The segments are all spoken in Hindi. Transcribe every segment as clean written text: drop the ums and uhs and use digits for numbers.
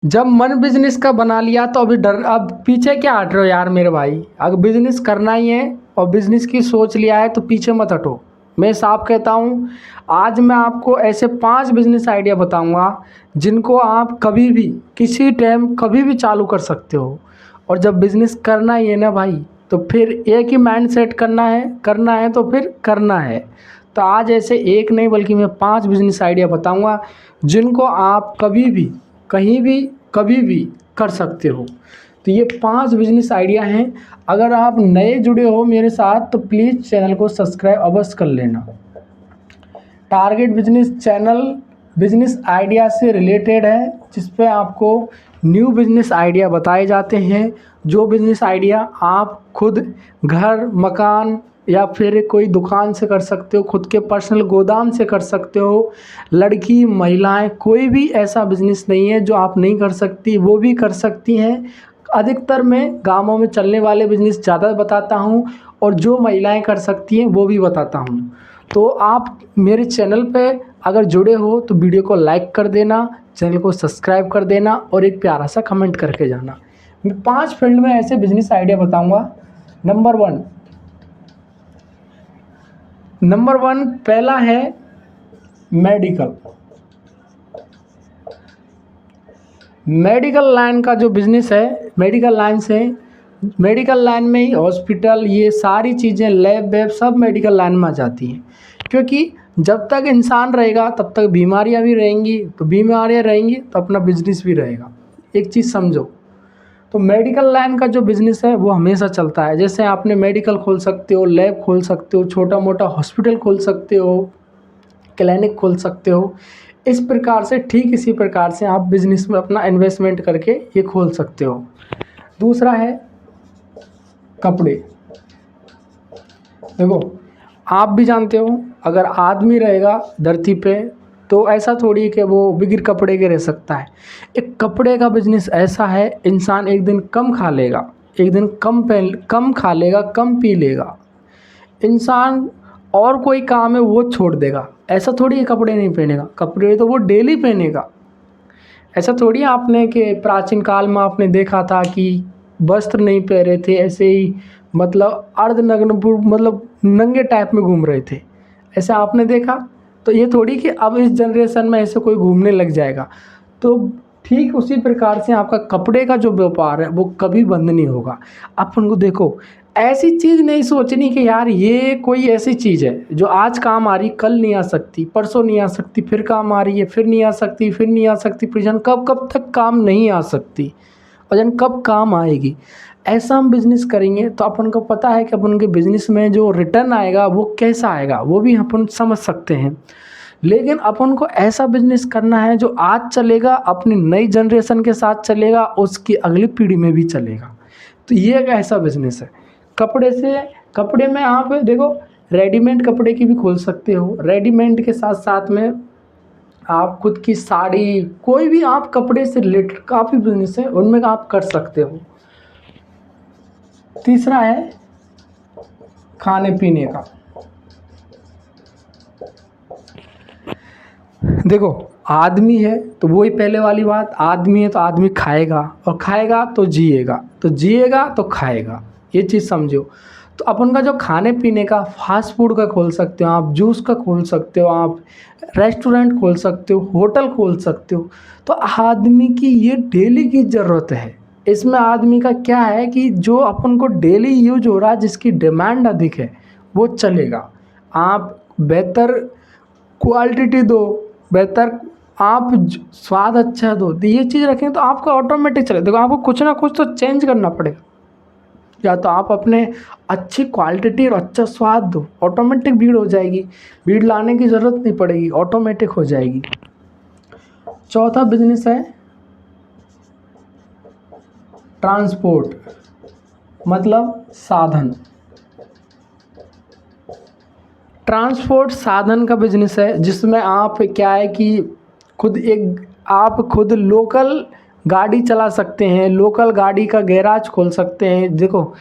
जब मन बिजनेस का बना लिया तो अभी डर, अब पीछे क्या हट रहे हो यार मेरे भाई। अगर बिजनेस करना ही है और बिजनेस की सोच लिया है तो पीछे मत हटो। मैं साफ कहता हूँ, आज मैं आपको ऐसे 5 बिजनेस आइडिया बताऊंगा जिनको आप कभी भी किसी टाइम कभी भी चालू कर सकते हो। और जब बिजनेस करना ही है ना भाई, तो फिर एक ही माइंड सेट करना है तो फिर करना है। तो आज ऐसे एक नहीं बल्कि मैं 5 बिजनेस आइडिया बताऊंगा जिनको आप कभी भी कहीं भी कभी भी कर सकते हो। तो ये 5 बिजनेस आइडिया हैं। अगर आप नए जुड़े हो मेरे साथ तो प्लीज़ चैनल को सब्सक्राइब अवश्य कर लेना। Target business channel business idea से रिलेटेड है, जिस पे आपको न्यू बिजनेस आइडिया बताए जाते हैं। जो बिजनेस आइडिया आप खुद घर मकान या फिर कोई दुकान से कर सकते हो, खुद के पर्सनल गोदाम से कर सकते हो। लड़की महिलाएं कोई भी ऐसा बिजनेस नहीं है जो आप नहीं कर सकती, वो भी कर सकती हैं। अधिकतर मैं गाँवों में चलने वाले बिजनेस ज़्यादा बताता हूँ और जो महिलाएं कर सकती हैं वो भी बताता हूँ। तो आप मेरे चैनल पे अगर जुड़े हो तो वीडियो को लाइक कर देना, चैनल को सब्सक्राइब कर देना और एक प्यारा सा कमेंट करके जाना। मैं 5 फील्ड में ऐसे बिजनेस आइडिया बताऊंगा। नंबर वन पहला है मेडिकल। मेडिकल लाइन का जो बिजनेस है, मेडिकल लाइन में ही हॉस्पिटल, ये सारी चीज़ें लैब वैब सब मेडिकल लाइन में आ जाती हैं। क्योंकि जब तक इंसान रहेगा तब तक बीमारियां भी रहेंगी, तो बीमारियां रहेंगी तो अपना बिजनेस भी रहेगा। एक चीज़ समझो, तो मेडिकल लाइन का जो बिज़नेस है वो हमेशा चलता है। जैसे आपने मेडिकल खोल सकते हो, लैब खोल सकते हो, छोटा मोटा हॉस्पिटल खोल सकते हो, क्लिनिक खोल सकते हो। इस प्रकार से ठीक इसी प्रकार से आप बिजनेस में अपना इन्वेस्टमेंट करके ये खोल सकते हो। दूसरा है कपड़े। देखो, आप भी जानते हो अगर आदमी रहेगा धरती पे तो ऐसा थोड़ी कि वो बगैर कपड़े के रह सकता है। एक कपड़े का बिजनेस ऐसा है, इंसान एक दिन कम खा लेगा, एक दिन कम खा लेगा, कम पी लेगा, इंसान और कोई काम है वो छोड़ देगा। ऐसा थोड़ी है कपड़े नहीं पहनेगा, कपड़े तो वो डेली पहनेगा। ऐसा थोड़ी है आपने कि प्राचीन काल में आपने देखा था कि वस्त्र नहीं पहने थे, ऐसे ही मतलब अर्धनग्न मतलब नंगे टाइप में घूम रहे थे, ऐसा आपने देखा। तो ये थोड़ी कि अब इस जनरेशन में ऐसे कोई घूमने लग जाएगा। तो ठीक उसी प्रकार से आपका कपड़े का जो व्यापार है वो कभी बंद नहीं होगा। अपन को देखो, ऐसी चीज़ नहीं सोचनी कि यार ये कोई ऐसी चीज़ है जो आज काम आ रही कल नहीं आ सकती, परसों नहीं आ सकती, फिर काम आ रही है, फिर नहीं आ सकती, फिर नहीं आ सकती, फिर जान कब कब तक काम नहीं आ सकती और जान कब काम आएगी। ऐसा हम बिजनेस करेंगे तो अपन को पता है कि अपन के बिजनेस में जो रिटर्न आएगा वो कैसा आएगा वो भी अपन समझ सकते हैं। लेकिन अपन को ऐसा बिजनेस करना है जो आज चलेगा, अपनी नई जनरेशन के साथ चलेगा, उसकी अगली पीढ़ी में भी चलेगा। तो ये एक ऐसा बिजनेस है। कपड़े में आप देखो, रेडीमेड कपड़े की भी खोल सकते हो। रेडीमेड के साथ साथ में आप खुद की साड़ी, कोई भी आप कपड़े से रिलेटेड काफ़ी बिजनेस है उनमें आप कर सकते हो। तीसरा है खाने पीने का। देखो, आदमी है तो वही पहले वाली बात, आदमी है तो आदमी खाएगा और खाएगा तो जिएगा, तो जिएगा तो खाएगा, ये चीज़ समझो। तो अपन का जो खाने पीने का फास्ट फूड का खोल सकते हो आप, जूस का खोल सकते हो आप, रेस्टोरेंट खोल सकते हो, होटल खोल सकते हो। तो आदमी की ये डेली की ज़रूरत है। इसमें आदमी का क्या है कि जो अपन को डेली यूज हो रहा है, जिसकी डिमांड अधिक है वो चलेगा। आप बेहतर क्वालिटी दो, बेहतर आप स्वाद अच्छा दो, तो ये चीज़ रखें तो आपका ऑटोमेटिक चले। देखो, आपको कुछ ना कुछ तो चेंज करना पड़ेगा। या तो आप अपने अच्छी क्वालिटी और अच्छा स्वाद दो, ऑटोमेटिक भीड़ हो जाएगी, भीड़ लाने की ज़रूरत नहीं पड़ेगी, ऑटोमेटिक हो जाएगी। चौथा बिजनेस है ट्रांसपोर्ट, मतलब साधन। ट्रांसपोर्ट साधन का बिजनेस है जिसमें आप क्या है कि आप खुद लोकल गाड़ी चला सकते हैं, लोकल गाड़ी का गैराज खोल सकते हैं। देखो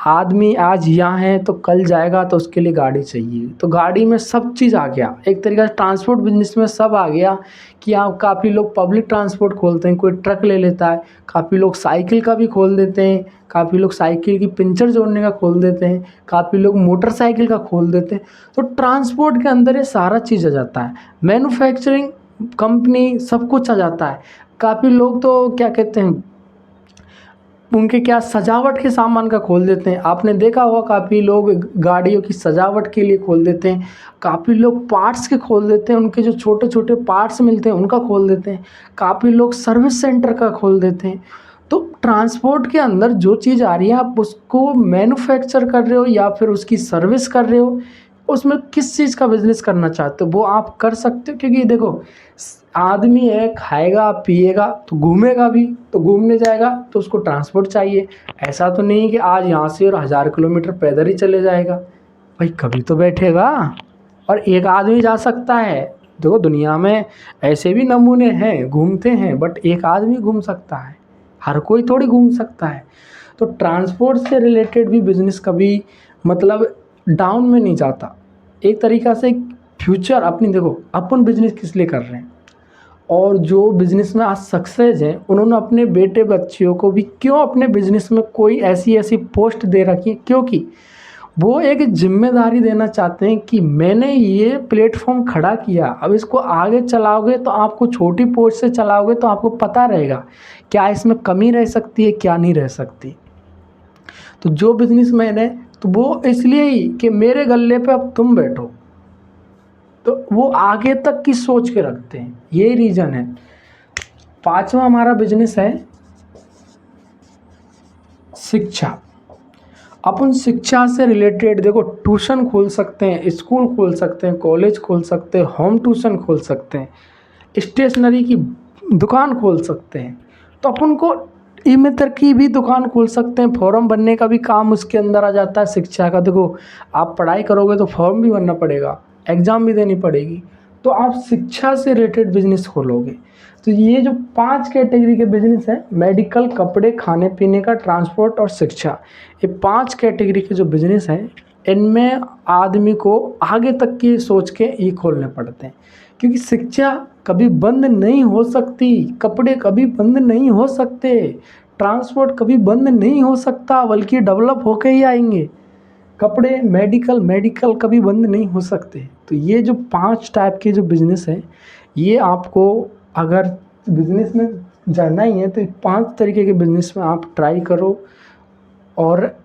आदमी आज यहाँ है तो कल जाएगा तो उसके लिए गाड़ी चाहिए, तो गाड़ी में सब चीज़ आ गया। एक तरीका से ट्रांसपोर्ट बिजनेस में सब आ गया कि आप काफ़ी लोग पब्लिक ट्रांसपोर्ट खोलते हैं, कोई ट्रक ले लेता है, काफ़ी लोग साइकिल का भी खोल देते हैं, काफ़ी लोग साइकिल की पंचर जोड़ने का खोल देते हैं, काफ़ी लोग मोटरसाइकिल का खोल देते हैं। तो ट्रांसपोर्ट के अंदर ये सारा चीज़ आ जाता है, मैन्युफैक्चरिंग कंपनी सब कुछ आ जाता है। काफ़ी लोग तो क्या कहते हैं, उनके क्या सजावट के सामान का खोल देते हैं। आपने देखा होगा काफ़ी लोग गाड़ियों की सजावट के लिए खोल देते हैं, काफ़ी लोग पार्ट्स के खोल देते हैं, उनके जो छोटे छोटे पार्ट्स मिलते हैं उनका खोल देते हैं, काफ़ी लोग सर्विस सेंटर का खोल देते हैं। तो ट्रांसपोर्ट के अंदर जो चीज़ आ रही है आप उसको मैन्युफैक्चर कर रहे हो या फिर उसकी सर्विस कर रहे हो, उसमें किस चीज़ का बिजनेस करना चाहते हो वो आप कर सकते हो। क्योंकि देखो आदमी है, खाएगा पिएगा तो घूमेगा भी, तो घूमने जाएगा तो उसको ट्रांसपोर्ट चाहिए। ऐसा तो नहीं कि आज यहाँ से और 1000 किलोमीटर पैदल ही चले जाएगा, भाई कभी तो बैठेगा। और एक आदमी जा सकता है, देखो दुनिया में ऐसे भी नमूने हैं घूमते हैं, बट एक आदमी घूम सकता है, हर कोई थोड़ी घूम सकता है। तो ट्रांसपोर्ट से रिलेटेड भी बिजनेस कभी मतलब डाउन में नहीं जाता। एक तरीक़ा से फ्यूचर अपनी, देखो अपन बिजनेस किस लिए कर रहे हैं, और जो बिज़नेस में आज सक्सेस हैं उन्होंने अपने बेटे बच्चियों को भी क्यों अपने बिज़नेस में कोई ऐसी ऐसी पोस्ट दे रखी है, क्योंकि वो एक जिम्मेदारी देना चाहते हैं कि मैंने ये प्लेटफॉर्म खड़ा किया, अब इसको आगे चलाओगे तो आपको छोटी पोस्ट से चलाओगे तो आपको पता रहेगा क्या इसमें कमी रह सकती है क्या नहीं रह सकती। तो जो बिजनेसमैन है तो वो इसलिए ही कि मेरे गल्ले पे अब तुम बैठो, तो वो आगे तक की सोच के रखते हैं, यही रीज़न है। 5वां हमारा बिजनेस है शिक्षा। अपन शिक्षा से रिलेटेड देखो ट्यूशन खोल सकते हैं, स्कूल खोल सकते हैं, कॉलेज खोल सकते हैं, होम ट्यूशन खोल सकते हैं, स्टेशनरी की दुकान खोल सकते हैं। तो अपन को ई मित्र की भी दुकान खोल सकते हैं, फॉर्म भरने का भी काम उसके अंदर आ जाता है शिक्षा का। देखो आप पढ़ाई करोगे तो फॉर्म भी भरना पड़ेगा, एग्ज़ाम भी देनी पड़ेगी, तो आप शिक्षा से रिलेटेड बिजनेस खोलोगे। तो ये जो 5 कैटेगरी के बिजनेस हैं, मेडिकल, कपड़े, खाने पीने का, ट्रांसपोर्ट और शिक्षा, ये 5 कैटेगरी के जो बिजनेस हैं इनमें आदमी को आगे तक की सोच के ये खोलने पड़ते हैं। क्योंकि शिक्षा कभी बंद नहीं हो सकती, कपड़े कभी बंद नहीं हो सकते, ट्रांसपोर्ट कभी बंद नहीं हो सकता, बल्कि डेवलप होके ही आएंगे। कपड़े, मेडिकल कभी बंद नहीं हो सकते। तो ये जो 5 टाइप के जो बिज़नेस हैं, ये आपको अगर बिज़नेस में जाना ही है तो 5 तरीके के बिज़नेस में आप ट्राई करो और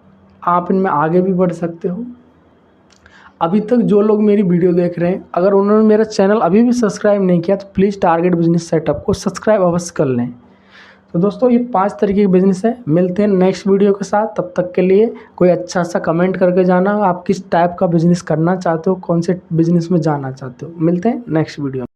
आप इनमें आगे भी बढ़ सकते हो। अभी तक जो लोग मेरी वीडियो देख रहे हैं, अगर उन्होंने मेरा चैनल अभी भी सब्सक्राइब नहीं किया तो प्लीज़ टारगेट बिजनेस सेटअप को सब्सक्राइब अवश्य कर लें। तो दोस्तों ये 5 तरीके के बिज़नेस है। मिलते हैं नेक्स्ट वीडियो के साथ, तब तक के लिए कोई अच्छा सा कमेंट करके जाना आप किस टाइप का बिज़नेस करना चाहते हो, कौन से बिज़नेस में जाना चाहते हो। मिलते हैं नेक्स्ट वीडियो में।